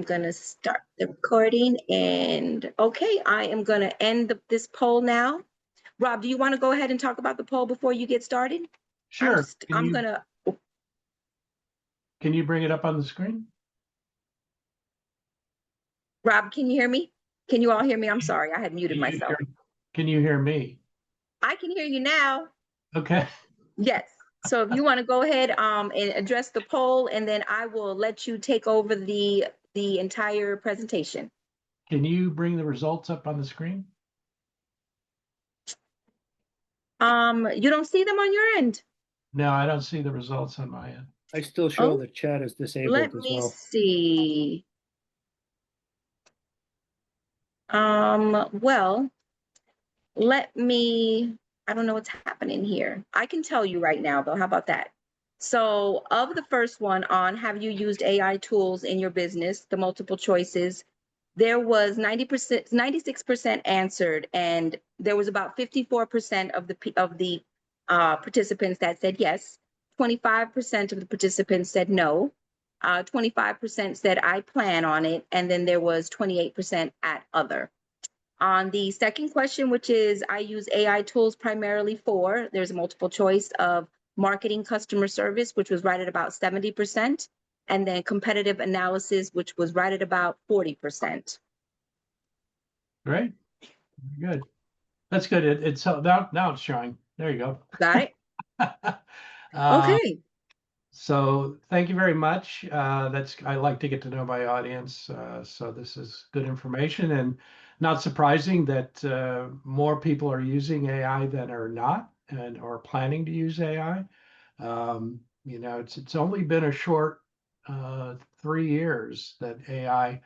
going to start the recording, and okay, I am going to end this poll now. Rob, do you want to go ahead and talk about the poll before you get started? Sure. Can you bring it up on the screen? Rob, can you hear me? Can you all hear me? I'm sorry, I had muted myself. Can you hear me? I can hear you now. Okay. Yes. So if you want to go ahead and address the poll, and then I will let you take over the entire presentation. Can you bring the results up on the screen? You don't see them on your end? No, I don't see the results on my end. I still show the chat is disabled as well. Let me see. Well, I don't know what's happening here. I can tell you right now, though. How about that? So of the first one on have you used AI tools in your business, the multiple choices, there was 90%, 96% answered, and there was about 54% of the participants that said yes. 25% of the participants said no. 25% said I plan on it, and then there was 28% at other. On the second question, which is I use AI tools primarily for, there's a multiple choice of marketing, customer service, which was right at about 70%, and then competitive analysis, which was right at about 40%. Great. Good. That's good. It's now it's showing. There you go. Got it? Okay. So thank you very much. I like to get to know my audience. So this is good information, and not surprising that more people are using AI than are not and are planning to use AI. It's only been a short 3 years that AI,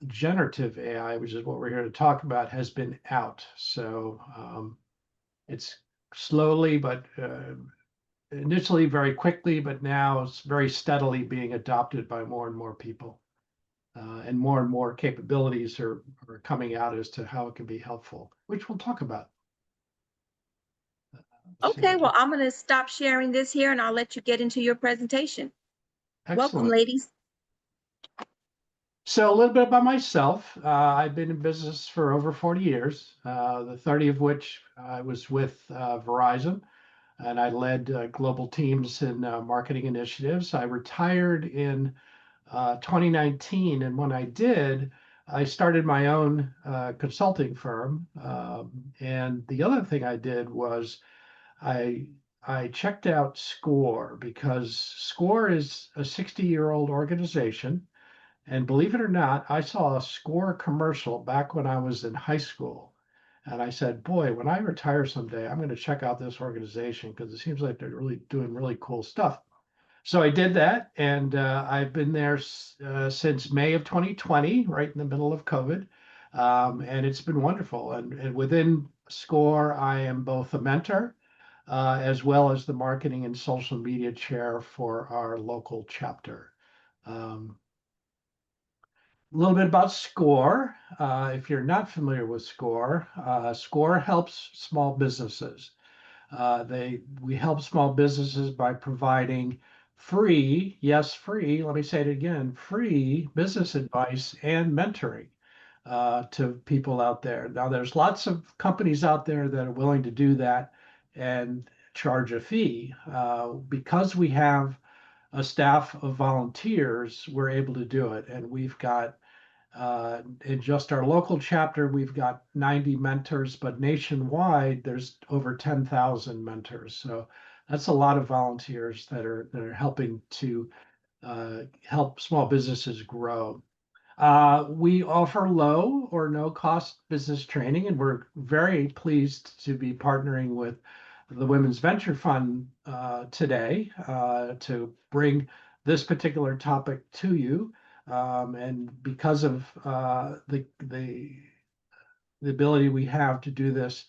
generative AI, which is what we're here to talk about, has been out. So it's slowly, but initially very quickly, but now it's very steadily being adopted by more and more people. And more capabilities are coming out as to how it can be helpful, which we'll talk about. Okay, well, I'm going to stop sharing this here, and I'll let you get into your presentation. Excellent. Welcome, ladies. So a little bit about myself. I've been in business for over 40 years, the 30 of which I was with Verizon, and I led global teams in marketing initiatives. I retired in 2019, and when I did, I started my own consulting firm. And the other thing I did was I checked out SCORE, because SCORE is a 60-year-old organization. And believe it or not, I saw a SCORE commercial back when I was in high school. And I said, boy, when I retire someday, I'm going to check out this organization because it seems like they're really doing really cool stuff. So I did that, and I've been there since May of 2020, right in the middle of COVID. And it's been wonderful. And within SCORE, I am both a mentor as well as the marketing and social media chair for our local chapter. A little bit about SCORE. If you're not familiar with SCORE, SCORE helps small businesses. We help small businesses by providing free, yes, free, let me say it again, free business advice and mentoring to people out there. Now, there's lots of companies out there that are willing to do that and charge a fee. Because we have a staff of volunteers, we're able to do it. And we've got, in just our local chapter, we've got 90 mentors, but nationwide, there's over 10,000 mentors. So that's a lot of volunteers that are helping to help small businesses grow. We offer low or no cost business training, and we're very pleased to be partnering with the Women's Venture Fund today to bring this particular topic to you. And because of the ability we have to do this,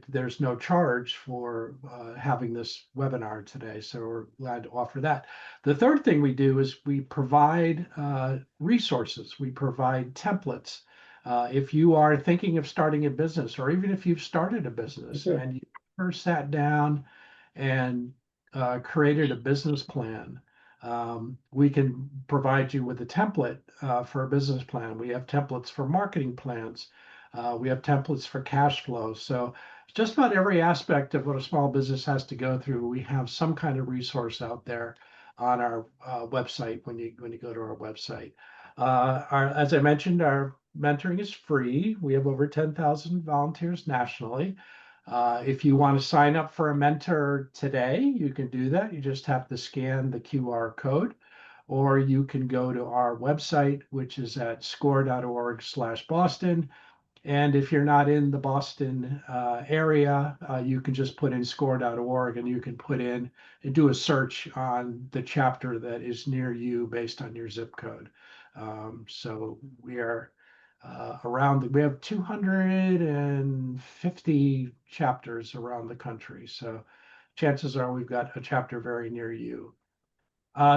there's no charge for having this webinar today. So we're glad to offer that. The third thing we do is we provide resources. We provide templates. If you are thinking of starting a business, or even if you've started a business and you first sat down and created a business plan, We can provide you with a template for a business plan. We have templates for marketing plans. We have templates for cash flow. So just about every aspect of what a small business has to go through, we have some kind of resource out there on our website when you go to our website. As I mentioned, our mentoring is free. We have over 10,000 volunteers nationally. If you want to sign up for a mentor today, you can do that. You just have to scan the QR code, or you can go to our website, which is at score.org/Boston. And if you're not in the Boston area, you can just put in score.org and you can put in and do a search on the chapter that is near you based on your zip code. So we are we have 250 chapters around the country. So chances are we've got a chapter very near you.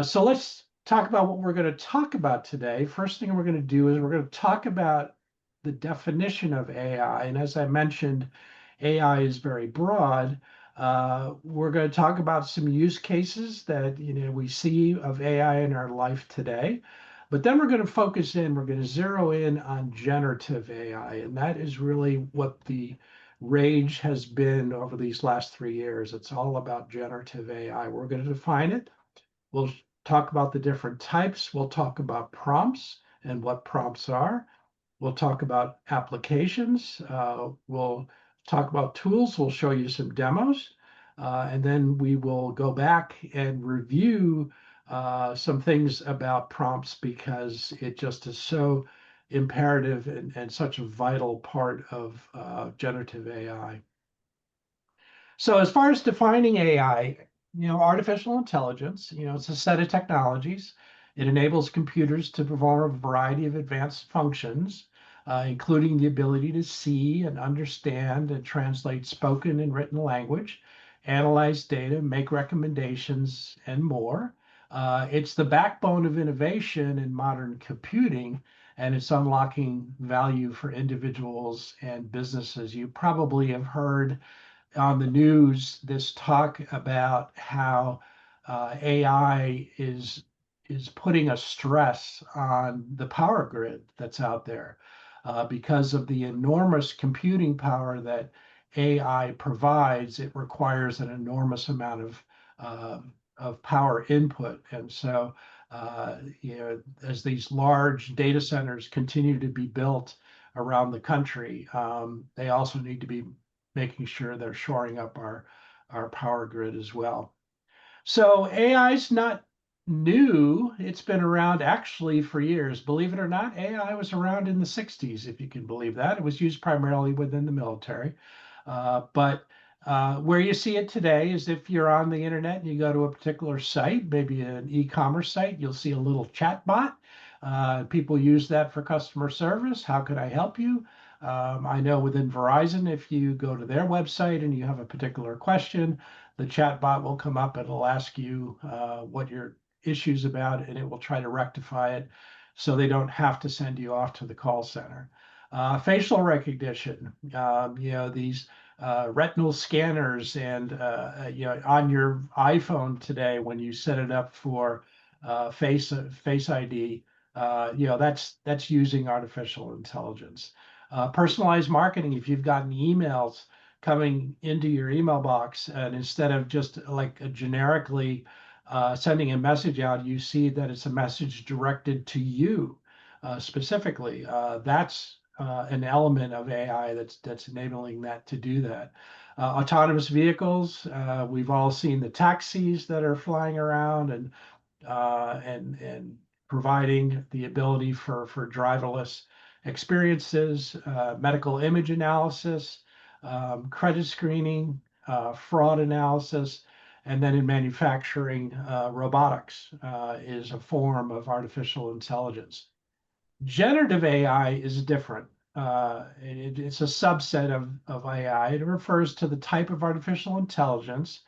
So let's talk about what we're going to talk about today. First thing we're going to do is we're going to talk about the definition of AI. And as I mentioned, AI is very broad. We're going to talk about some use cases that we see of AI in our life today. But then we're going to focus in, we're going to zero in on generative AI. And that is really what the rage has been over these last 3 years. It's all about generative AI. We're going to define it. We'll talk about the different types. We'll talk about prompts and what prompts are. We'll talk about applications. We'll talk about tools. We'll show you some demos. And then we will go back and review some things about prompts because it just is so imperative and such a vital part of generative AI. So as far as defining AI, artificial intelligence, it's a set of technologies. It enables computers to perform a variety of advanced functions, including the ability to see and understand and translate spoken and written language, analyze data, make recommendations, and more. It's the backbone of innovation in modern computing, and it's unlocking value for individuals and businesses. You probably have heard on the news this talk about how AI is putting a stress on the power grid that's out there because of the enormous computing power that AI provides. It requires an enormous amount of power input, and so as these large data centers continue to be built around the country, they also need to be making sure they're shoring up our power grid as well. So AI is not new. It's been around actually for years. Believe it or not, AI was around in the 60s, if you can believe that. It was used primarily within the military. But where you see it today is if you're on the internet and you go to a particular site, maybe an e-commerce site, you'll see a little chat bot. People use that for customer service. How can I help you? I know within Verizon, if you go to their website and you have a particular question, the chat bot will come up and it'll ask you what your issue's about, and it will try to rectify it so they don't have to send you off to the call center. Facial recognition, these retinal scanners, and on your iPhone today, when you set it up for Face ID, that's using artificial intelligence. Personalized marketing, if you've gotten emails coming into your email box, and instead of just like generically sending a message out, you see that it's a message directed to you specifically. That's an element of AI that's enabling that to do that. Autonomous vehicles, we've all seen the taxis that are flying around and providing the ability for driverless experiences, medical image analysis, credit screening, fraud analysis, and then in manufacturing, robotics is a form of artificial intelligence. Generative AI is different. It's a subset of AI. It refers to the type of artificial intelligence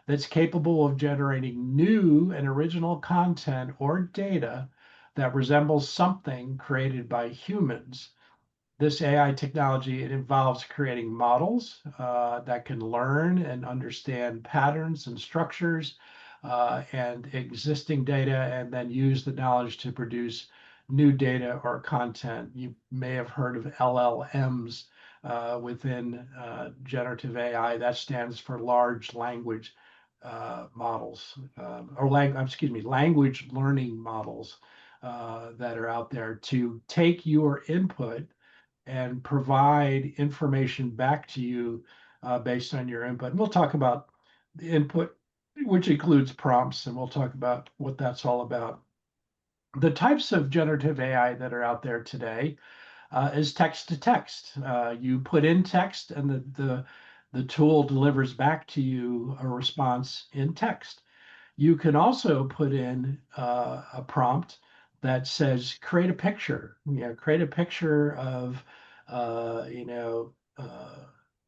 that's capable of generating new and original content or data that resembles something created by humans. This AI technology, it involves creating models that can learn and understand patterns and structures, and existing data, and then use the knowledge to produce new data or content. You may have heard of LLMs within generative AI. That stands for large language models, language learning models that are out there to take your input and provide information back to you based on your input. And we'll talk about the input, which includes prompts, and we'll talk about what that's all about. The types of generative AI that are out there today is text to text. You put in text, and the tool delivers back to you a response in text. You can also put in a prompt that says, create a picture. Create a picture of,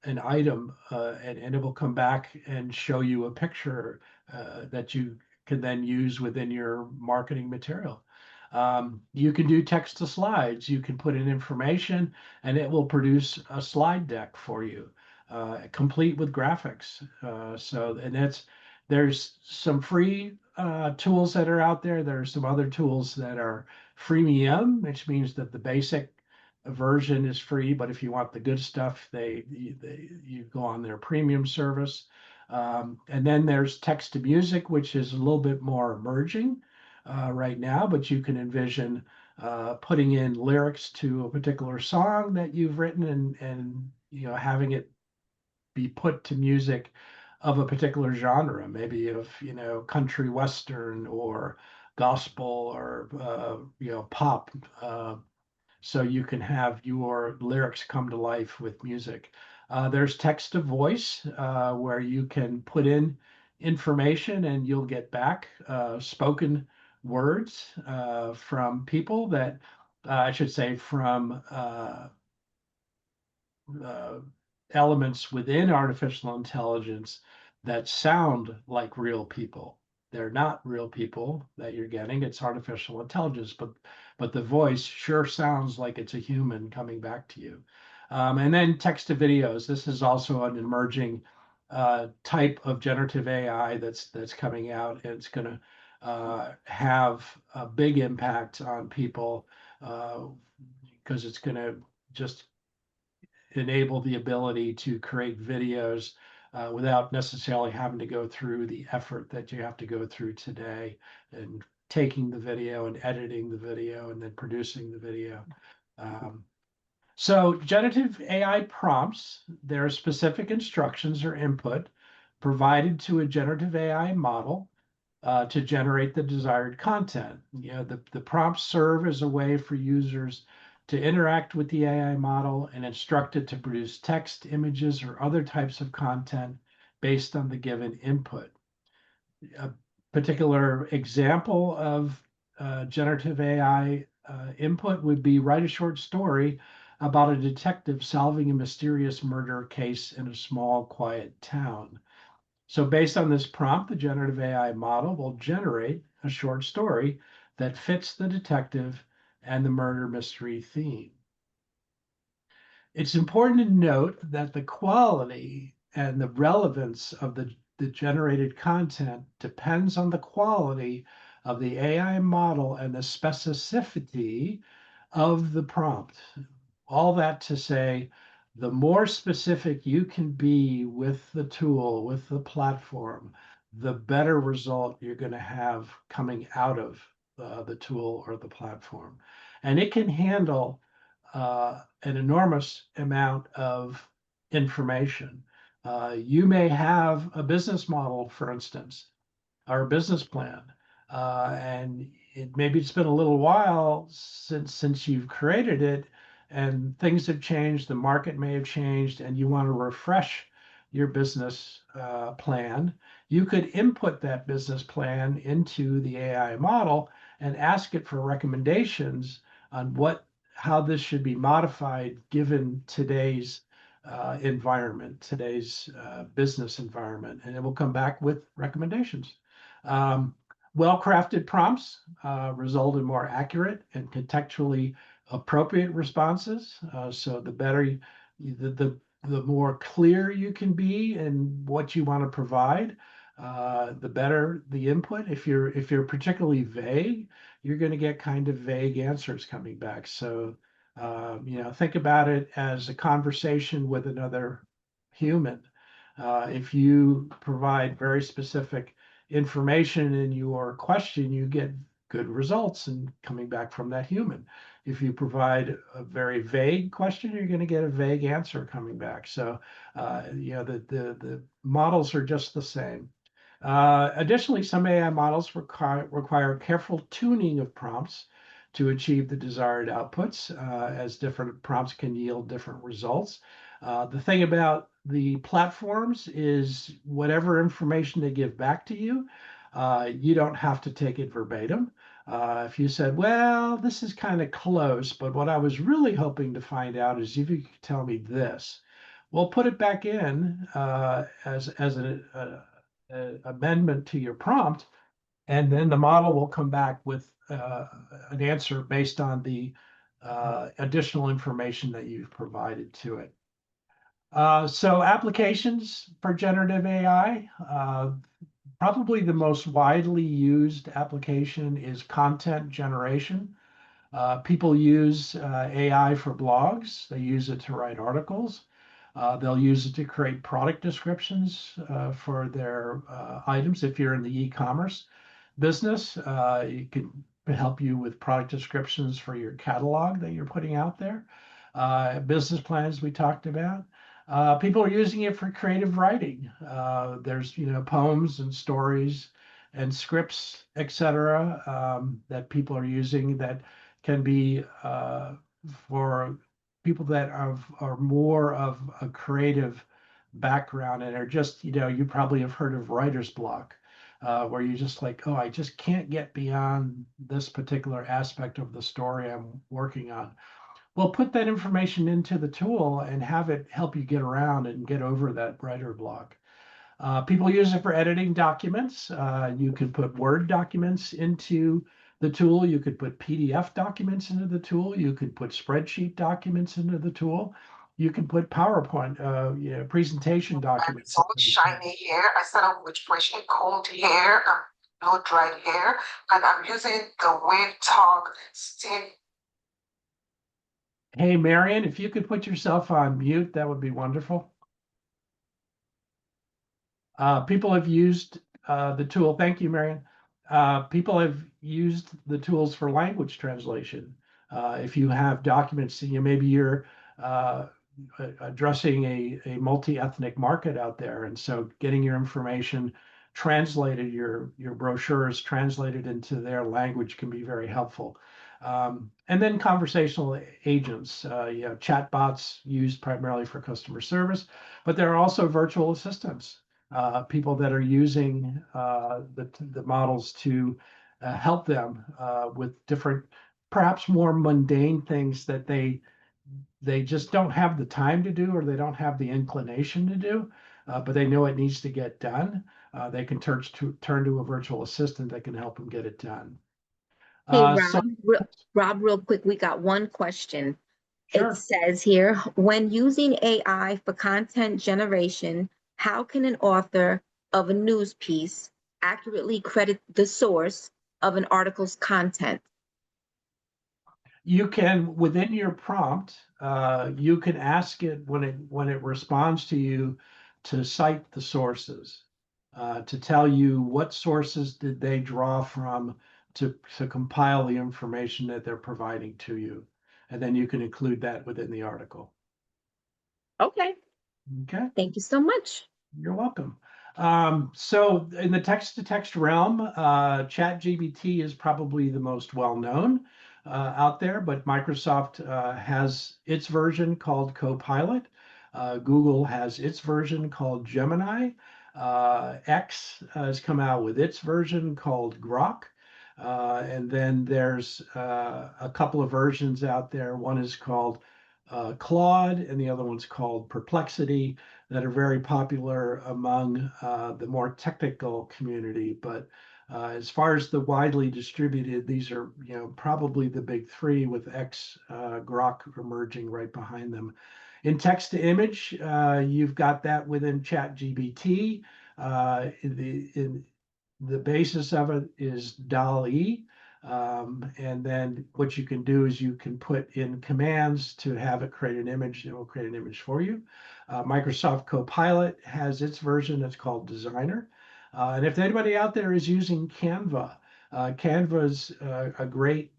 an item, and it will come back and show you a picture that you can then use within your marketing material. You can do text to slides. You can put in information, and it will produce a slide deck for you, complete with graphics. There's some free tools that are out there. There's some other tools that are freemium, which means that the basic version is free, but if you want the good stuff, you go on their premium service. And then there's text to music, which is a little bit more emerging right now, but you can envision putting in lyrics to a particular song that you've written, and having it be put to music of a particular genre, maybe of country western or gospel or pop. So you can have your lyrics come to life with music. There's text to voice, where you can put in information and you'll get back spoken words from people that, I should say, from elements within artificial intelligence that sound like real people. They're not real people that you're getting. It's artificial intelligence, but the voice sure sounds like it's a human coming back to you. And then text to videos. This is also an emerging type of generative AI that's coming out. It's going to have a big impact on people because it's going to just enable the ability to create videos without necessarily having to go through the effort that you have to go through today, and taking the video and editing the video and then producing the video. So generative AI prompts, there are specific instructions or input provided to a generative AI model to generate the desired content. The prompts serve as a way for users to interact with the AI model and instruct it to produce text, images, or other types of content based on the given input. A particular example of generative AI input would be write a short story about a detective solving a mysterious murder case in a small, quiet town. So based on this prompt, the generative AI model will generate a short story that fits the detective and the murder mystery theme. It's important to note that the quality and the relevance of the generated content depends on the quality of the AI model and the specificity of the prompt. All that to say, the more specific you can be with the tool, with the platform, the better result you're going to have coming out of the tool or the platform. And it can handle an enormous amount of information. You may have a business model, for instance, or a business plan, and maybe it's been a little while since you've created it, and things have changed, the market may have changed, and you want to refresh your business plan. You could input that business plan into the AI model and ask it for recommendations on how this should be modified given today's environment, today's business environment, and it will come back with recommendations. Well-crafted prompts result in more accurate and contextually appropriate responses. So the better, the more clear you can be in what you want to provide, the better the input. If you're particularly vague, you're going to get kind of vague answers coming back. So think about it as a conversation with another human. If you provide very specific information in your question, you get good results and coming back from that human. If you provide a very vague question, you're going to get a vague answer coming back. So, the models are just the same. Additionally, some AI models require careful tuning of prompts to achieve the desired outputs, as different prompts can yield different results. The thing about the platforms is whatever information they give back to you, you don't have to take it verbatim. If you said, well, this is kind of close, but what I was really hoping to find out is if you could tell me this, well, put it back in as an amendment to your prompt, and then the model will come back with an answer based on the additional information that you've provided to it. So applications for generative AI, probably the most widely used application is content generation. People use AI for blogs. They use it to write articles. They'll use it to create product descriptions for their items. If you're in the e-commerce business, it can help you with product descriptions for your catalog that you're putting out there. Business plans we talked about. People are using it for creative writing. There's poems and stories and scripts, etc., that people are using that can be for people that are more of a creative background and are just, you probably have heard of writer's block, where you're just like, oh, I just can't get beyond this particular aspect of the story I'm working on. Well, put that information into the tool and have it help you get around and get over that writer block. People use it for editing documents. You could put Word documents into the tool. You could put PDF documents into the tool. You could put spreadsheet documents into the tool. You can put PowerPoint, presentation documents. It's all shiny hair. I said I'm with freshly combed hair, no dried hair, and I'm using the Wind Talk Steam. Hey, Marion, if you could put yourself on mute, that would be wonderful. People have used the tool. Thank you, Marion. People have used the tools for language translation. If you have documents, maybe you're addressing a multi-ethnic market out there, and so getting your information translated, your brochures translated into their language can be very helpful. And then conversational agents, chat bots used primarily for customer service, but there are also virtual assistants. People that are using the models to help them with different, perhaps more mundane things that they just don't have the time to do, or they don't have the inclination to do, but they know it needs to get done. They can turn to a virtual assistant that can help them get it done. Hey, Rob, So, real quick, we got one question. sure. It says here, when using AI for content generation, how can an author of a news piece accurately credit the source of an article's content? You can, within your prompt, you can ask it when it responds to you to cite the sources, to tell you what sources did they draw from to compile the information that they're providing to you. And then you can include that within the article. Okay. Okay. Thank you so much. You're welcome. So in the text-to-text realm, ChatGPT is probably the most well-known out there, but Microsoft has its version called Copilot. Google has its version called Gemini. X has come out with its version called Grok. And then there's a couple of versions out there. One is called Claude, and the other one's called Perplexity, that are very popular among the more technical community. But as far as the widely distributed, these are probably the big three, with X, Grok emerging right behind them. In text to image, you've got that within ChatGPT. In the basis of it is DAL-E. And then what you can do is you can put in commands to have it create an image. It will create an image for you. Microsoft Copilot has its version that's called Designer. And if anybody out there is using Canva, Canva is a great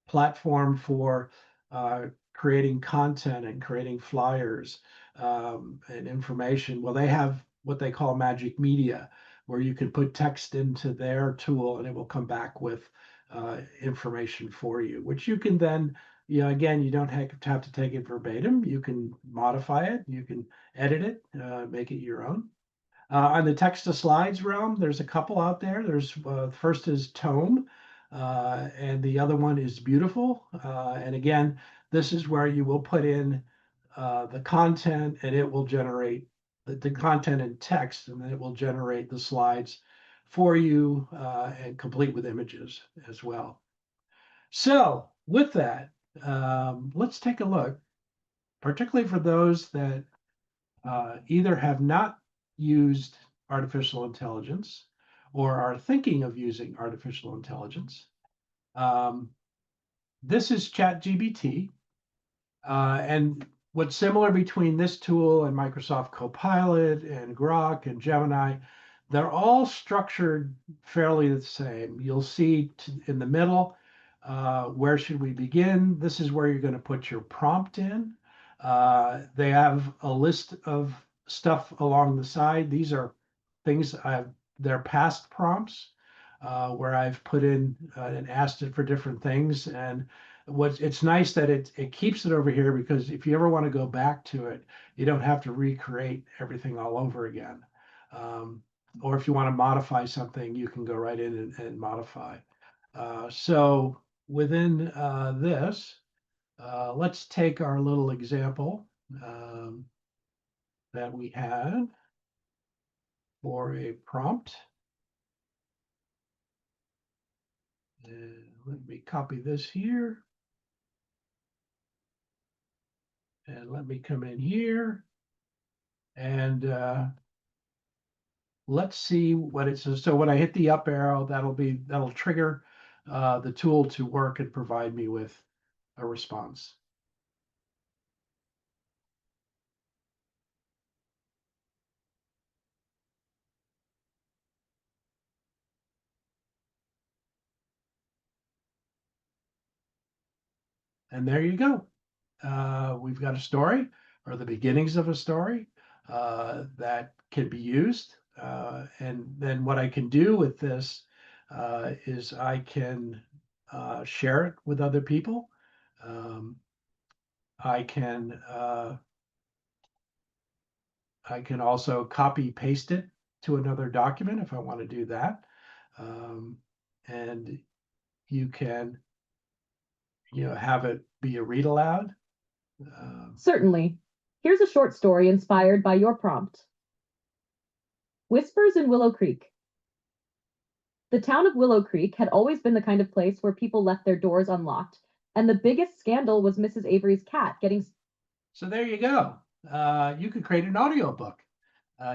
platform for creating content and creating flyers and information. Well, they have what they call magic media, where you can put text into their tool and it will come back with information for you, which you can then, again, you don't have to take it verbatim. You can modify it, you can edit it, make it your own. On the text to slides realm, there's a couple out there. There's first is Tome, and the other one is Beautiful. And again, this is where you will put in the content, and it will generate the content in text, and then it will generate the slides for you and complete with images as well. So with that, let's take a look, particularly for those that either have not used artificial intelligence or are thinking of using artificial intelligence. This is ChatGPT. And what's similar between this tool and Microsoft Copilot and Grok and Gemini, they're all structured fairly the same. You'll see in the middle, where should we begin? This is where you're going to put your prompt in. They have a list of stuff along the side. These are things they're past prompts where I've put in and asked it for different things. And it's nice that it keeps it over here, because if you ever want to go back to it, you don't have to recreate everything all over again. Or if you want to modify something, you can go right in and modify. So within this, let's take our little example that we had for a prompt. And let me copy this here. And let me come in here. And let's see what it says. So when I hit the up arrow, that'll trigger the tool to work and provide me with a response. And there you go. We've got a story, or the beginnings of a story that can be used. And then what I can do with this is I can share it with other people. I can also copy paste it to another document if I want to do that. And you can, have it be a read aloud. Certainly. Here's a short story inspired by your prompt. Whispers in Willow Creek. The town of Willow Creek had always been the kind of place where people left their doors unlocked, and the biggest scandal was Mrs. Avery's cat getting. So there you go. You could create an audiobook.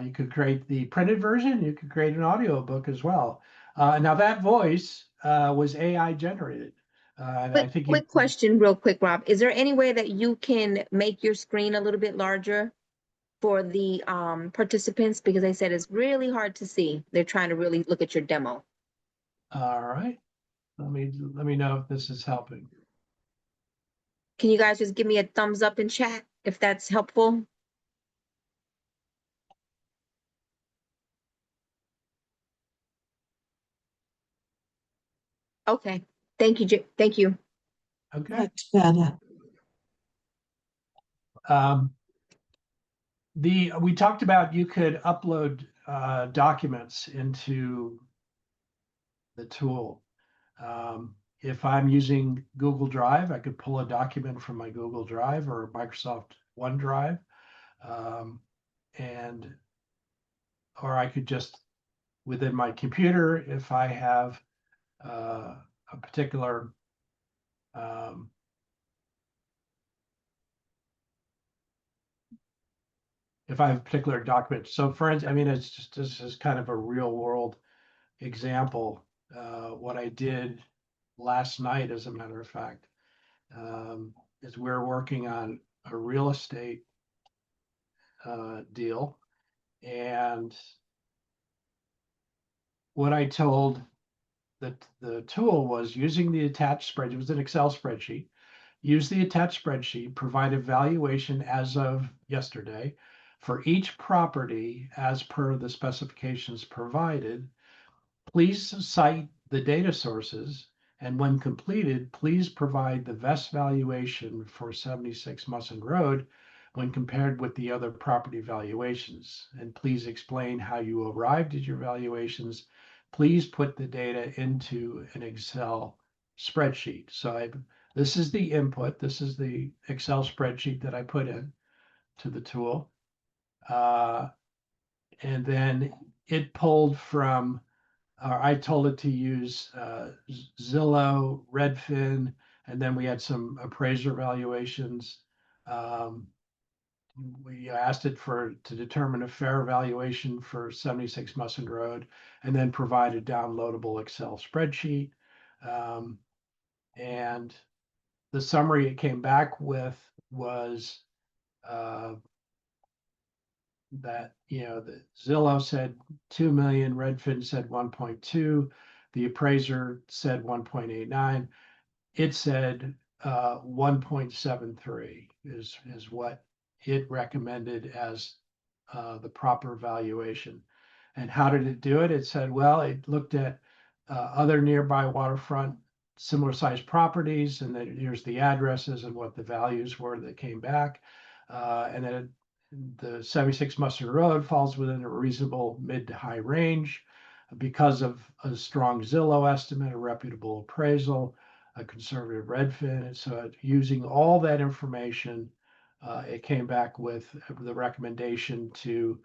You could create the printed version. You could create an audiobook as well. Now that voice was AI generated. And I think Quick question, real quick, Rob. Is there any way that you can make your screen a little bit larger for the participants? Because they said it's really hard to see. They're trying to really look at your demo. All right. Let me know if this is helping. Can you guys just give me a thumbs up in chat if that's helpful? Okay. Thank you. Thank you. Okay. Much better. We talked about you could upload documents into the tool. If I'm using Google Drive, I could pull a document from my Google Drive or Microsoft OneDrive, or I could just within my computer, if I have a particular if I have a particular document. So friends, I mean, it's just, this is kind of a real world example. What I did last night, as a matter of fact, is we're working on a real estate deal. And what I told the tool was, using the attached spreadsheet, it was an Excel spreadsheet, use the attached spreadsheet, provide a valuation as of yesterday for each property as per the specifications provided. Please cite the data sources, and when completed, please provide the best valuation for 76 Mussing Road when compared with the other property valuations. And please explain how you arrived at your valuations. Please put the data into an Excel spreadsheet. So this is the input. This is the Excel spreadsheet that I put in to the tool. And then it pulled from, I told it to use Zillow, Redfin, and then we had some appraiser valuations. We asked it to determine a fair valuation for 76 Mussend Road, and then provide a downloadable Excel spreadsheet. And the summary it came back with was that, the Zillow said 2 million, Redfin said 1.2, the appraiser said 1.89. It said 1.73 is what it recommended as the proper valuation. And how did it do it? It said, well, it looked at other nearby waterfront similar sized properties, and then here's the addresses and what the values were that came back. And then the 76 Mustard Road falls within a reasonable mid to high range because of a strong Zillow estimate, a reputable appraisal, a conservative Redfin. And so using all that information, it came back with the recommendation to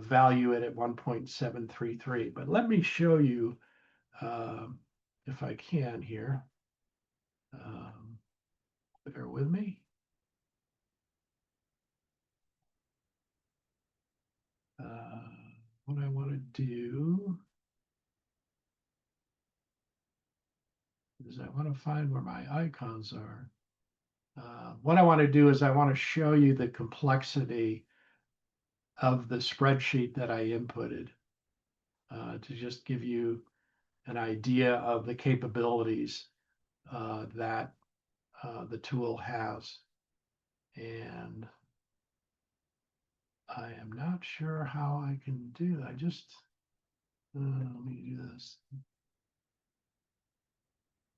value it at 1.733. But let me show you, if I can here. Bear with me. What I want to do is I want to find where my icons are. What I want to do is I want to show you the complexity of the spreadsheet that I inputted, to just give you an idea of the capabilities that the tool has. And I am not sure how I can do that. Let me do this.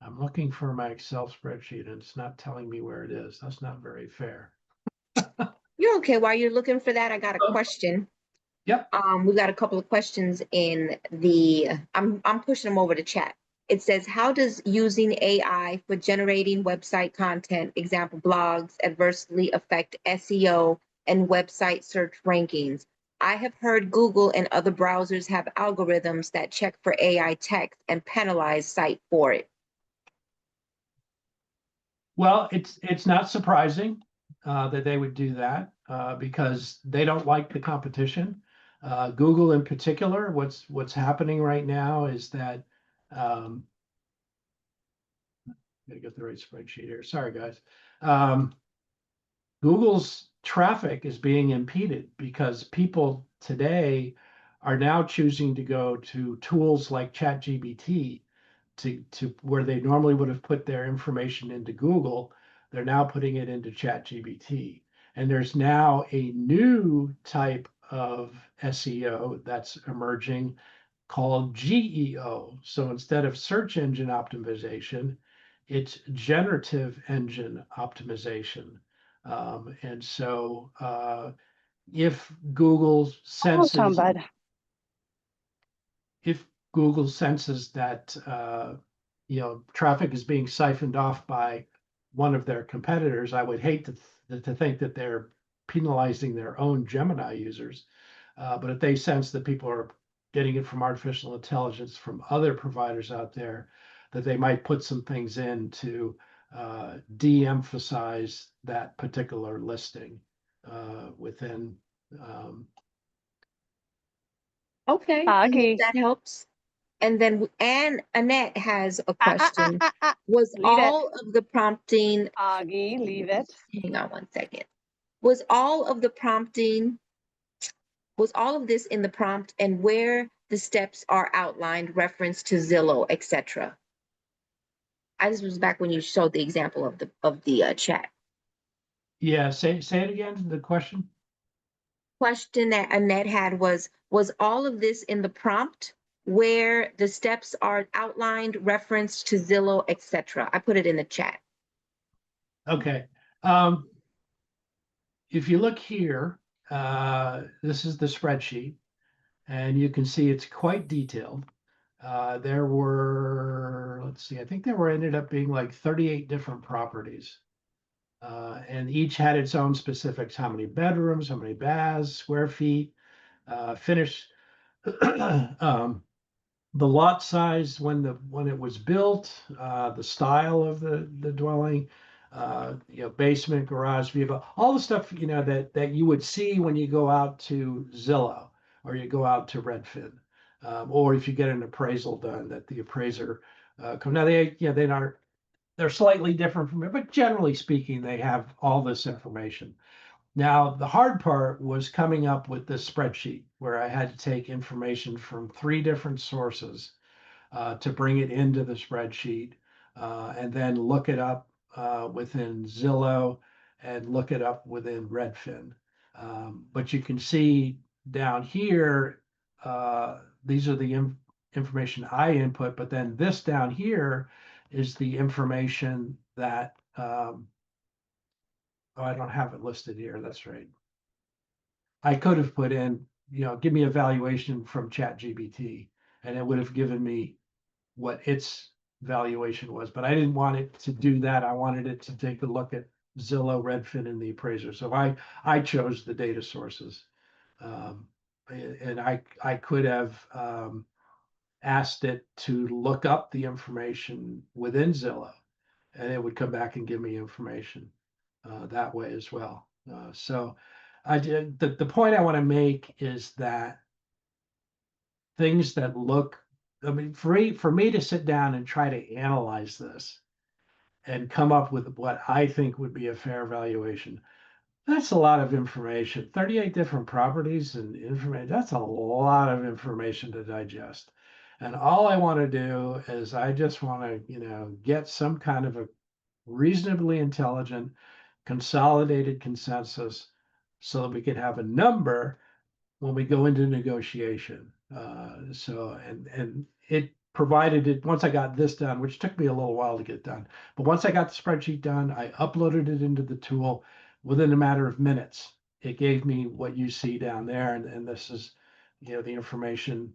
I'm looking for my Excel spreadsheet and it's not telling me where it is. That's not very fair. You're okay. While you're looking for that, I got a question. Yep. We got a couple of questions in the, I'm pushing them over to chat. It says, how does using AI for generating website content, example blogs, adversely affect SEO and website search rankings? I have heard Google and other browsers have algorithms that check for AI text and penalize site for it. Well, it's not surprising that they would do that because they don't like the competition. Google in particular, what's happening right now is that gotta get the right spreadsheet here. Sorry, guys. Google's traffic is being impeded because people today are now choosing to go to tools like ChatGPT to where they normally would have put their information into Google. They're now putting it into ChatGPT. And there's now a new type of SEO that's emerging called GEO. So instead of search engine optimization, it's generative engine optimization. And so if Google senses if Google senses that traffic is being siphoned off by one of their competitors, I would hate to think that they're penalizing their own Gemini users. But if they sense that people are getting it from artificial intelligence from other providers out there, that they might put some things in to de-emphasize that particular listing within Okay, I hope that helps. And then, and Annette has a question. Was Leave it. all of the prompting, Augie, leave it. hang on one second. Was all of the prompting, was all of this in the prompt, and where the steps are outlined, reference to Zillow, etc.? This was back when you showed the example of the chat. Yeah, say it again, the question. Question that Annette had was all of this in the prompt where the steps are outlined, reference to Zillow, etc.? I put it in the chat. Okay. If you look here, this is the spreadsheet, and you can see it's quite detailed. There were, let's see, I think ended up being like 38 different properties. And each had its own specifics, how many bedrooms, how many baths, square feet, finish, the lot size when it was built, the style of the dwelling, basement, garage, vehicle, all the stuff that you would see when you go out to Zillow or you go out to Redfin, or if you get an appraisal done that the appraiser come. Now they're slightly different from it, but generally speaking, they have all this information. Now, the hard part was coming up with this spreadsheet where I had to take information from 3 different sources to bring it into the spreadsheet, and then look it up within Zillow and look it up within Redfin. But you can see down here, these are the information I input, but then this down here is the information that oh, I don't have it listed here. That's right. I could have put in, give me a valuation from ChatGPT, and it would have given me what its valuation was. But I didn't want it to do that. I wanted it to take a look at Zillow, Redfin, and the appraiser. So I chose the data sources, and I could have asked it to look up the information within Zillow, and it would come back and give me information that way as well. So I did the point I want to make is that things that look, I mean, for me to sit down and try to analyze this and come up with what I think would be a fair valuation, that's a lot of information. 38 different properties and information, that's a lot of information to digest. And all I want to do is I just want to, get some kind of a reasonably intelligent, consolidated consensus so that we can have a number when we go into negotiation. And it provided it once I got this done, which took me a little while to get done. But once I got the spreadsheet done, I uploaded it into the tool within a matter of minutes. It gave me what you see down there, and this is, the information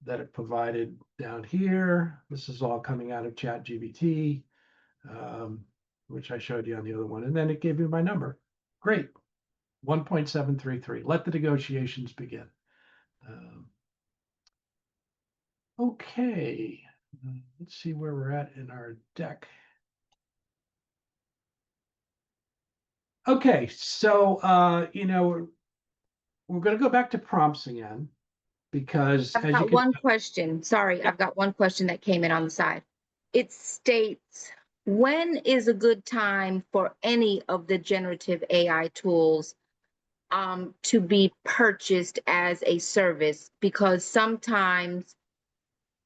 that it provided down here. This is all coming out of ChatGPT, which I showed you on the other one, and then it gave me my number. Great, 1.733. Let the negotiations begin. Okay, let's see where we're at in our deck. Okay, so we're going to go back to prompts again because I've got one question. Sorry, I've got one question that came in on the side. It states, when is a good time for any of the generative AI tools to be purchased as a service? Because sometimes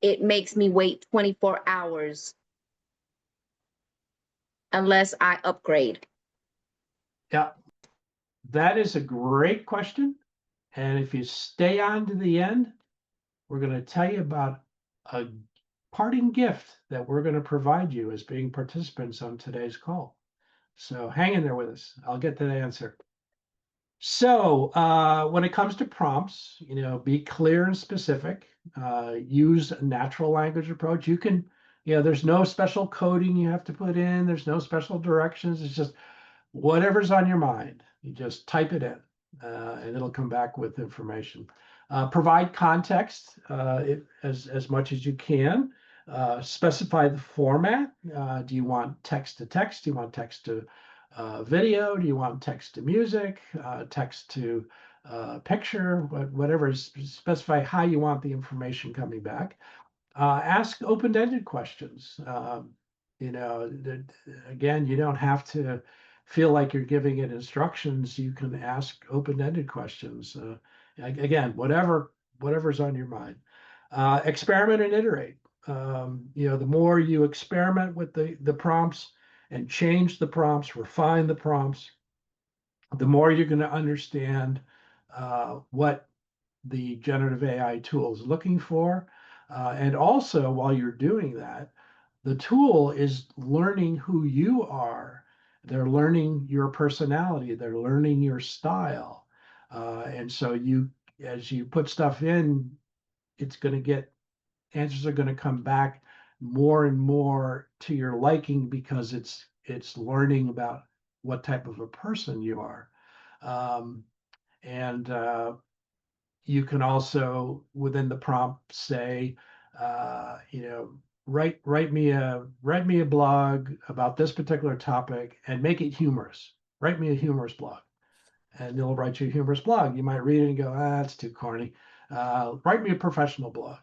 it makes me wait 24 hours unless I upgrade. Yeah, that is a great question. And if you stay on to the end, we're going to tell you about a parting gift that we're going to provide you as being participants on today's call. So hang in there with us. I'll get to the answer. So when it comes to prompts, be clear and specific. Use a natural language approach. You can, there's no special coding you have to put in. There's no special directions. It's just whatever's on your mind. You just type it in, and it'll come back with information. Provide context as much as you can. Specify the format. Do you want text to text? Do you want text to video? Do you want text to music? Text to picture, whatever, specify how you want the information coming back. Ask open-ended questions. Again, you don't have to feel like you're giving it instructions. You can ask open-ended questions. Again, whatever's on your mind. Experiment and iterate. The more you experiment with the prompts and change the prompts, refine the prompts, the more you're going to understand what the generative AI tool is looking for. And also, while you're doing that, the tool is learning who you are. They're learning your personality. They're learning your style. And so as you put stuff in, answers are going to come back more and more to your liking because it's learning about what type of a person you are. And you can also within the prompt say, write me a blog about this particular topic and make it humorous. Write me a humorous blog, and it'll write you a humorous blog. You might read it and go, that's too corny. Write me a professional blog.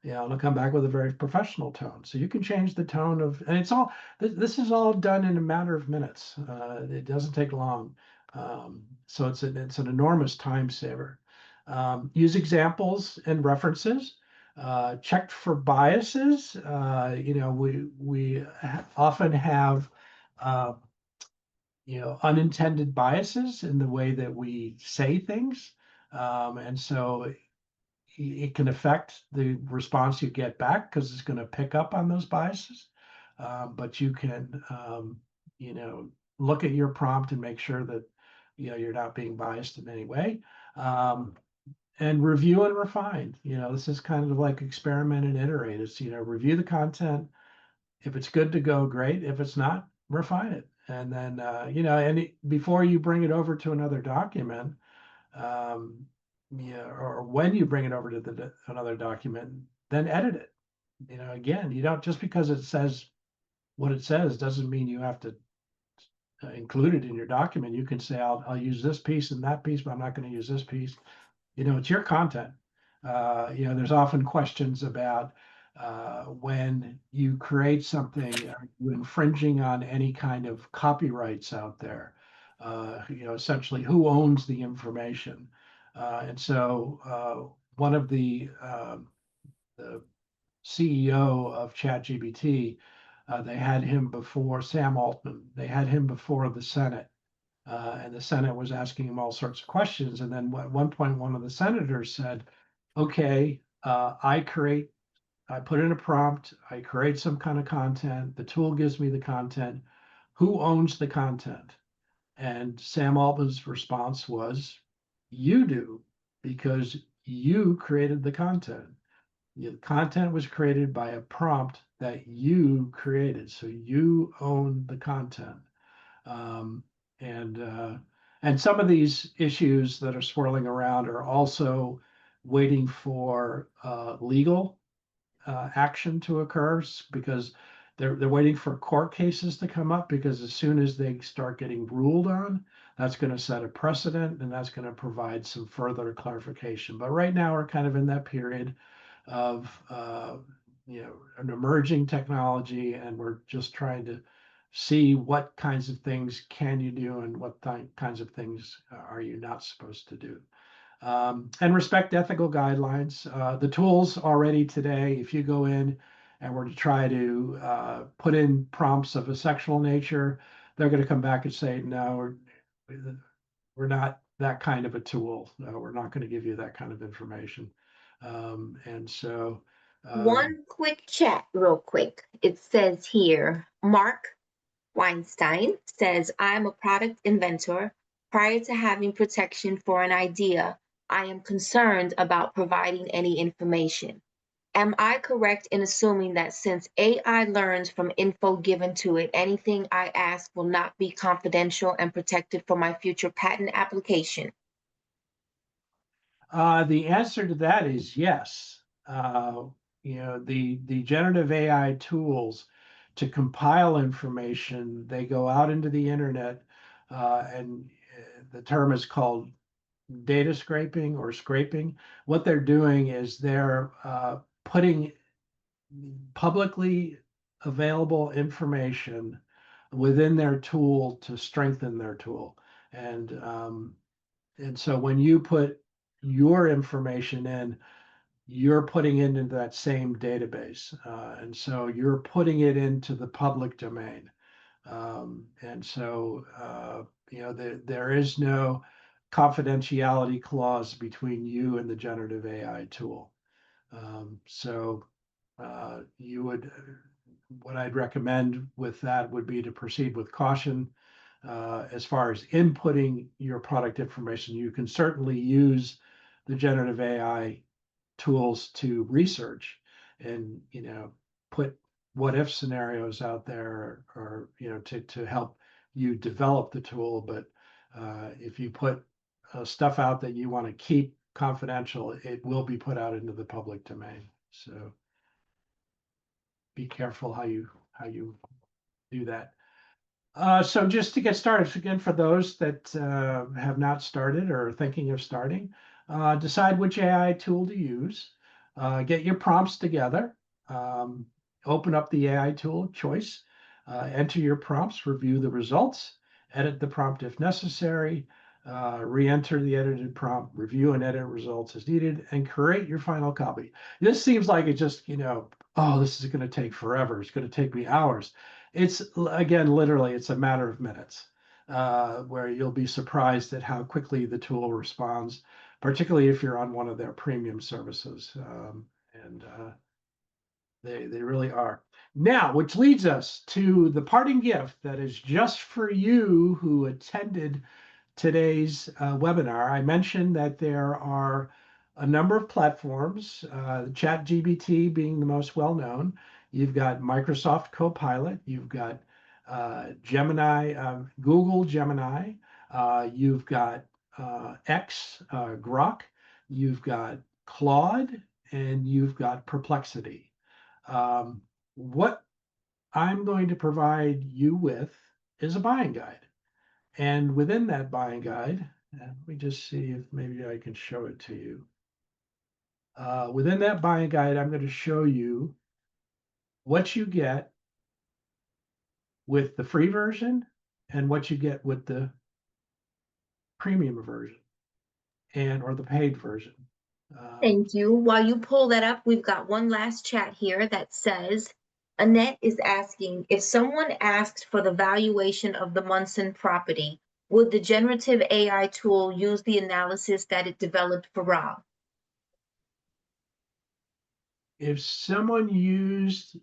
And it'll come back with a very professional tone. So you can change the tone and it's all. This is all done in a matter of minutes. It doesn't take long. So it's an enormous time saver. Use examples and references. Check for biases. We often have unintended biases in the way that we say things, and so it can affect the response you get back because it's going to pick up on those biases. But you can look at your prompt and make sure that you're not being biased in any way. And review and refine. This is kind of like experiment and iterate. It's, review the content. If it's good to go, great. If it's not, refine it. And then, before you bring it over to another document, or when you bring it over to another document, then edit it. Again, you don't, just because it says what it says doesn't mean you have to include it in your document. You can say, I'll use this piece and that piece, but I'm not going to use this piece. It's your content. There's often questions about when you create something, are you infringing on any kind of copyrights out there? Essentially, who owns the information? And so one of the CEO of ChatGPT, they had him before Sam Altman. They had him before the Senate. And the Senate was asking him all sorts of questions. And then at one point, one of the senators said, okay, I put in a prompt, I create some kind of content, the tool gives me the content. Who owns the content? And Sam Altman's response was, you do, because you created the content. The content was created by a prompt that you created. So you own the content. Um, and some of these issues that are swirling around are also waiting for legal action to occur because they're waiting for court cases to come up, because as soon as they start getting ruled on, that's going to set a precedent and that's going to provide some further clarification. But right now we're kind of in that period of an emerging technology, and we're just trying to see what kinds of things can you do and what kinds of things are you not supposed to do. And respect ethical guidelines. The tools already today, if you go in and were to try to put in prompts of a sexual nature, they're going to come back and say, no, we're not that kind of a tool. No, we're not going to give you that kind of information. And so One quick chat, real quick. It says here, Mark Weinstein says, I'm a product inventor. Prior to having protection for an idea, I am concerned about providing any information. Am I correct in assuming that since AI learns from info given to it, anything I ask will not be confidential and protected for my future patent application? The answer to that is yes. The generative AI tools to compile information, they go out into the internet, and the term is called data scraping or scraping. What they're doing is they're putting publicly available information within their tool to strengthen their tool. And so when you put your information in, you're putting it into that same database. And so you're putting it into the public domain. And so, there is no confidentiality clause between you and the generative AI tool. So you would, what I'd recommend with that would be to proceed with caution. As far as inputting your product information, you can certainly use the generative AI tools to research and, put what if scenarios out there, or, to help you develop the tool. But if you put stuff out that you want to keep confidential, it will be put out into the public domain. So be careful how you do that. So just to get started, again, for those that have not started or are thinking of starting, decide which AI tool to use. Get your prompts together. Open up the AI tool choice. Enter your prompts. Review the results. Edit the prompt if necessary. Re-enter the edited prompt. Review and edit results as needed, and create your final copy. This seems like it just, oh, this is going to take forever. It's going to take me hours. It's, again, literally, it's a matter of minutes, where you'll be surprised at how quickly the tool responds, particularly if you're on one of their premium services. And they really are. Now, which leads us to the parting gift that is just for you who attended today's webinar. I mentioned that there are a number of platforms, ChatGPT being the most well-known. You've got Microsoft Copilot, you've got Gemini, Google Gemini, you've got X, Grok, you've got Claude, and you've got Perplexity. What I'm going to provide you with is a buying guide. And within that buying guide, let me just see if maybe I can show it to you. Within that buying guide, I'm going to show you what you get with the free version and what you get with the premium version or the paid version. Thank you. While you pull that up, we've got one last chat here that says, Annette is asking, if someone asked for the valuation of the Munson property, would the generative AI tool use the analysis that it developed for Rob? If someone used,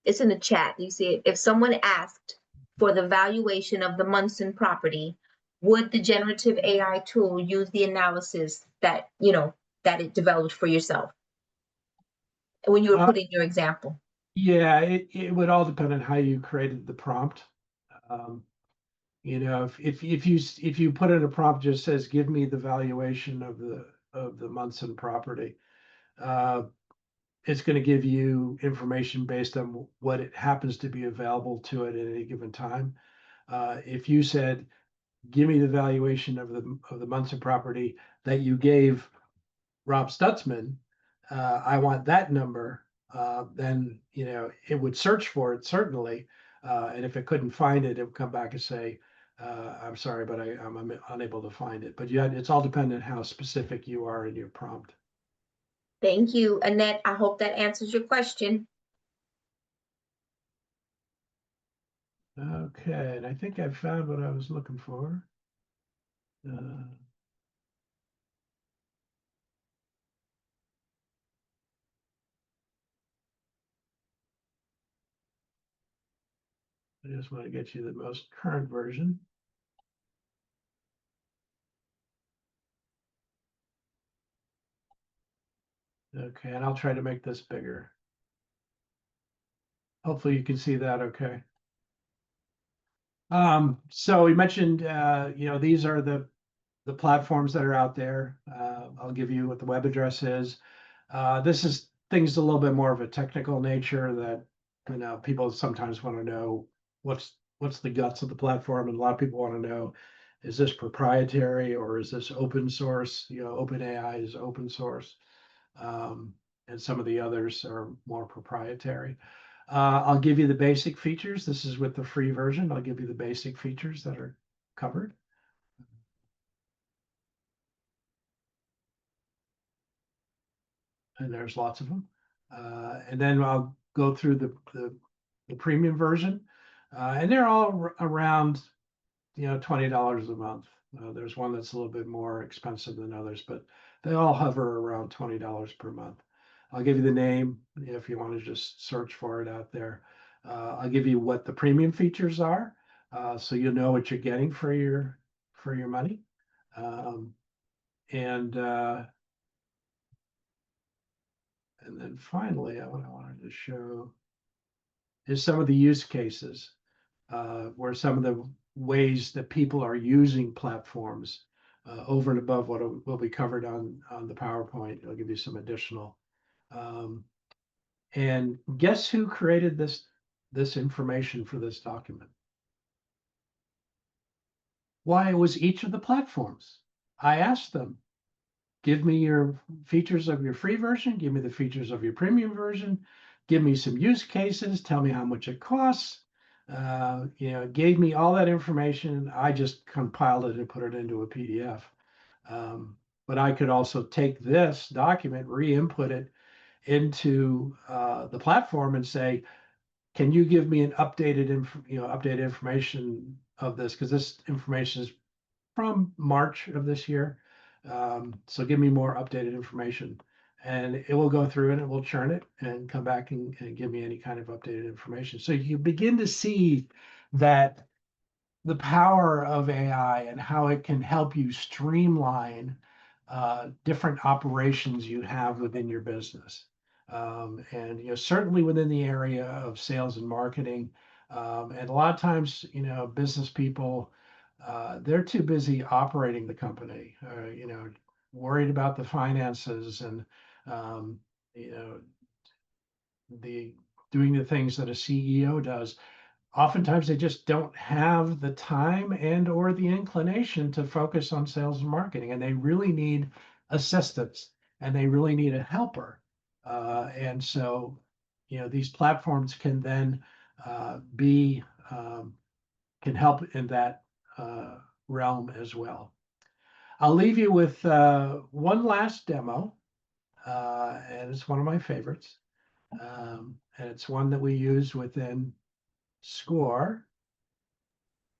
It's in the chat. You see it. If someone asked for the valuation of the Munson property, would the generative AI tool use the analysis that, that it developed for yourself when you were putting your example? Yeah, it would all depend on how you created the prompt. If you put in a prompt just says, give me the valuation of the Munson property, it's going to give you information based on what it happens to be available to it at any given time. If you said, give me the valuation of the Munson property that you gave Rob Stutzman, I want that number, then it would search for it, certainly. And if it couldn't find it, it would come back and say, I'm sorry, but I'm unable to find it. But it's all dependent on how specific you are in your prompt. Thank you, Annette. I hope that answers your question. Okay, and I think I found what I was looking for. I just want to get you the most current version. Okay, and I'll try to make this bigger. Hopefully you can see that okay. So we mentioned, these are the platforms that are out there. I'll give you what the web address is. This is things a little bit more of a technical nature that, people sometimes want to know what's the guts of the platform, and a lot of people want to know is this proprietary or is this open source? You know, OpenAI is open source, and some of the others are more proprietary. I'll give you the basic features. This is with the free version. I'll give you the basic features that are covered. And there's lots of them. And then I'll go through the premium version, and they're all around, $20 a month. There's one that's a little bit more expensive than others, but they all hover around $20 per month. I'll give you the name if you want to just search for it out there. I'll give you what the premium features are, so you'll know what you're getting for your money. And then finally, what I wanted to show is some of the use cases, where some of the ways that people are using platforms, over and above what will be covered on the PowerPoint. I'll give you some additional. And guess who created this information for this document? Why, it was each of the platforms. I asked them, give me your features of your free version, give me the features of your premium version, give me some use cases, tell me how much it costs. Gave me all that information. I just compiled it and put it into a PDF. But I could also take this document, re-input it into the platform and say, can you give me an updated information of this? Because this information is from March of this year. So give me more updated information, and it will go through and it will churn it and come back and give me any kind of updated information. So you begin to see that the power of AI and how it can help you streamline different operations you have within your business. And certainly within the area of sales and marketing. And a lot of times, business people, they're too busy operating the company, worried about the finances and, the doing the things that a CEO does. Oftentimes they just don't have the time and or the inclination to focus on sales and marketing, and they really need assistance and they really need a helper. And so, these platforms can then can help in that realm as well. I'll leave you with one last demo, and it's one of my favorites. And it's one that we use within SCORE.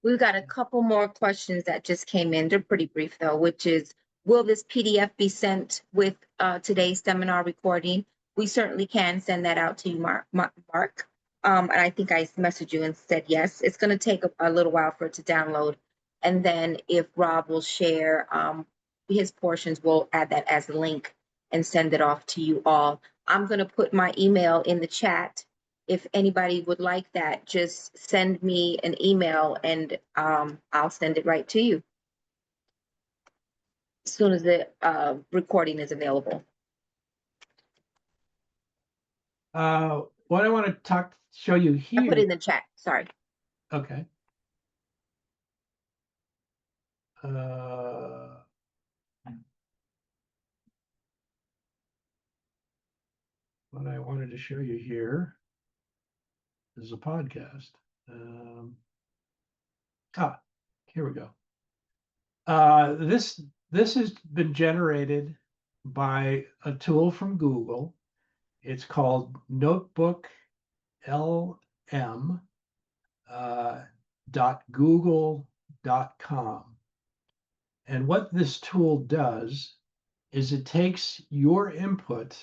We've got a couple more questions that just came in. They're pretty brief though, which is, will this PDF be sent with today's seminar recording? We certainly can send that out to you, Mark. And I think I messaged you and said yes. It's going to take a little while for it to download. And then if Rob will share his portions, we'll add that as a link and send it off to you all. I'm going to put my email in the chat. If anybody would like that, just send me an email and I'll send it right to you as soon as the recording is available. What I want to show you here. I put it in the chat, sorry. Okay. What I wanted to show you here is a podcast. Here we go. This has been generated by a tool from Google. It's called Notebook LM .google.com. And what this tool does is it takes your input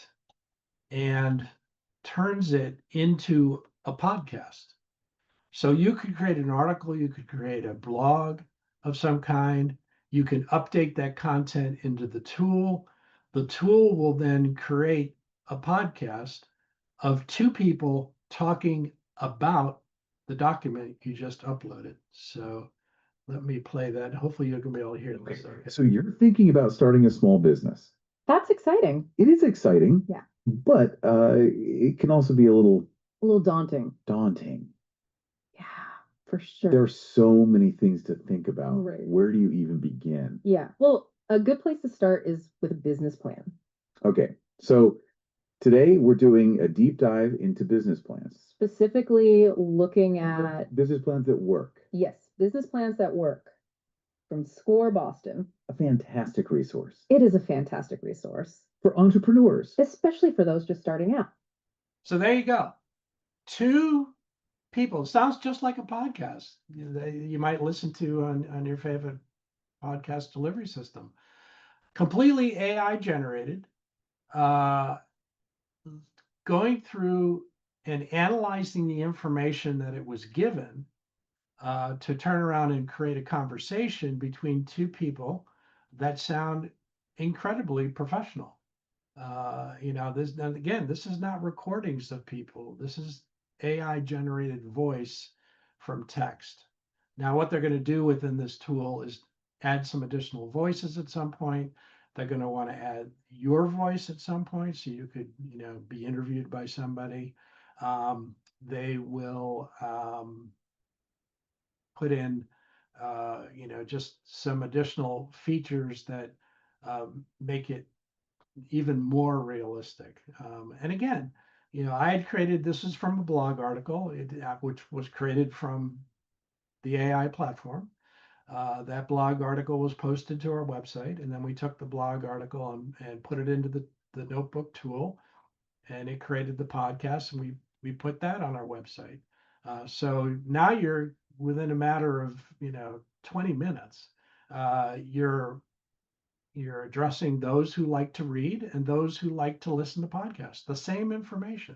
and turns it into a podcast. So you could create an article, you could create a blog of some kind, you can update that content into the tool. The tool will then create a podcast of two people talking about the document you just uploaded. So let me play that. Hopefully you're gonna be able to hear this. So you're thinking about starting a small business. That's exciting. It is exciting. Yeah. But it can also be a little daunting. daunting. Yeah, for sure. There's so many things to think about. Right. Where do you even begin? Yeah. Well, a good place to start is with a business plan. Okay, so today we're doing a deep dive into business plans. Specifically looking at, Business plans that work. yes, business plans that work from SCORE Boston. A fantastic resource It is a fantastic resource, for entrepreneurs. especially for those just starting out. So there you go. Two people. It sounds just like a podcast you might listen to on your favorite podcast delivery system. Completely AI generated, going through and analyzing the information that it was given to turn around and create a conversation between two people that sound incredibly professional. This, and again, this is not recordings of people. This is AI generated voice from text. Now, what they're going to do within this tool is add some additional voices at some point. They're going to want to add your voice at some point, so you could, be interviewed by somebody. They will put in, just some additional features that make it even more realistic. And again, I had created, this is from a blog article, which was created from the AI platform. That blog article was posted to our website, and then we took the blog article and put it into the notebook tool, and it created the podcast, and we put that on our website. So now you're within a matter of 20 minutes, you're addressing those who like to read and those who like to listen to podcasts. The same information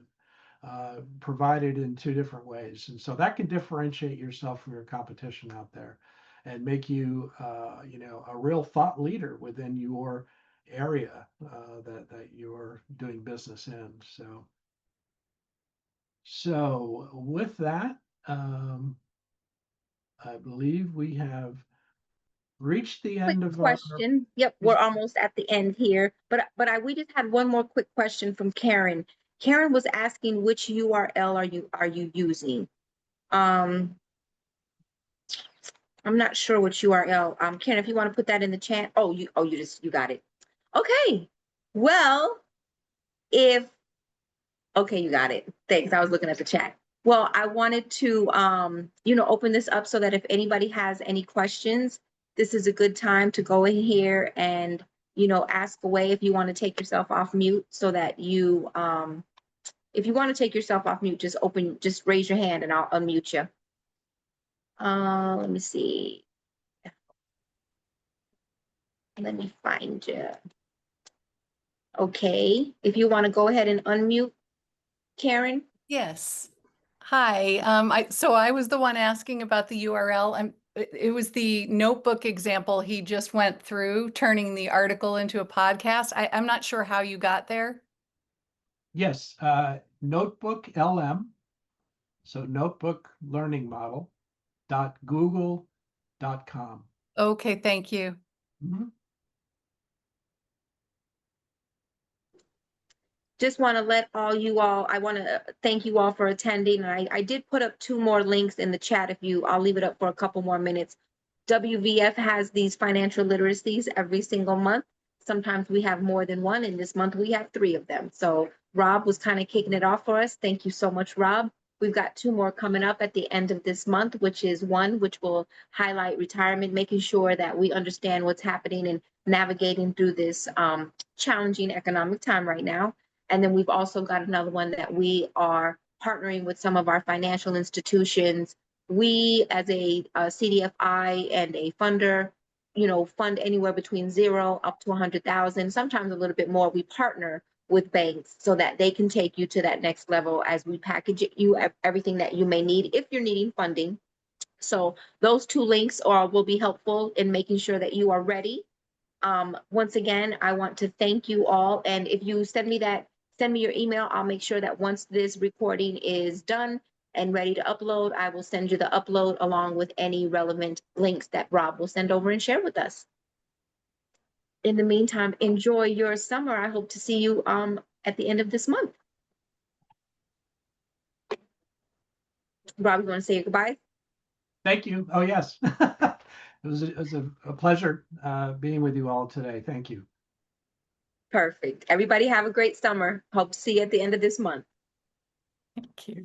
provided in two different ways, and so that can differentiate yourself from your competition out there, and make you, a real thought leader within your area that you're doing business in. So with that, I believe we have reached the end Quick of our. question. Yep, we're almost at the end here, but we just had one more quick question from Karen. Karen was asking which URL are you using? I'm not sure which URL. Karen, if you want to put that in the chat. You got it. Okay. Well, okay, you got it. Thanks. I was looking at the chat. Well, I wanted to open this up so that if anybody has any questions, this is a good time to go in here and ask away. If you want to take yourself off mute, so that you if you want to take yourself off mute, just raise your hand and I'll unmute you. Let me see. Let me find you. Okay, if you want to go ahead and unmute, Karen. Yes. Hi. So I was the one asking about the URL. It was the notebook example he just went through, turning the article into a podcast. I'm not sure how you got there. Yes, Notebook LM, so Notebook Learning Model .google.com. Okay, thank you. Mhm. Just want to let I want to thank you all for attending. I did put up 2 more links in the chat. I'll leave it up for a couple more minutes. WVF has these financial literacies every single month. Sometimes we have more than one, and this month we have 3 of them. So Rob was kind of kicking it off for us. Thank you so much, Rob. We've got 2 more coming up at the end of this month, which is one which will highlight retirement, making sure that we understand what's happening and navigating through this challenging economic time right now. And then we've also got another one that we are partnering with some of our financial institutions. We, as a CDFI and a funder, fund anywhere between 0 up to 100,000, sometimes a little bit more. We partner with banks so that they can take you to that next level as we package you everything that you may need if you're needing funding. So those 2 links will be helpful in making sure that you are ready. Once again, I want to thank you all. And if you send me your email, I'll make sure that once this recording is done and ready to upload, I will send you the upload along with any relevant links that Rob will send over and share with us. In the meantime, enjoy your summer. I hope to see you at the end of this month. Rob, you want to say your goodbye? Thank you. Oh, yes. It was a pleasure being with you all today. Thank you. Perfect. Everybody have a great summer. Hope to see you at the end of this month. Thank you.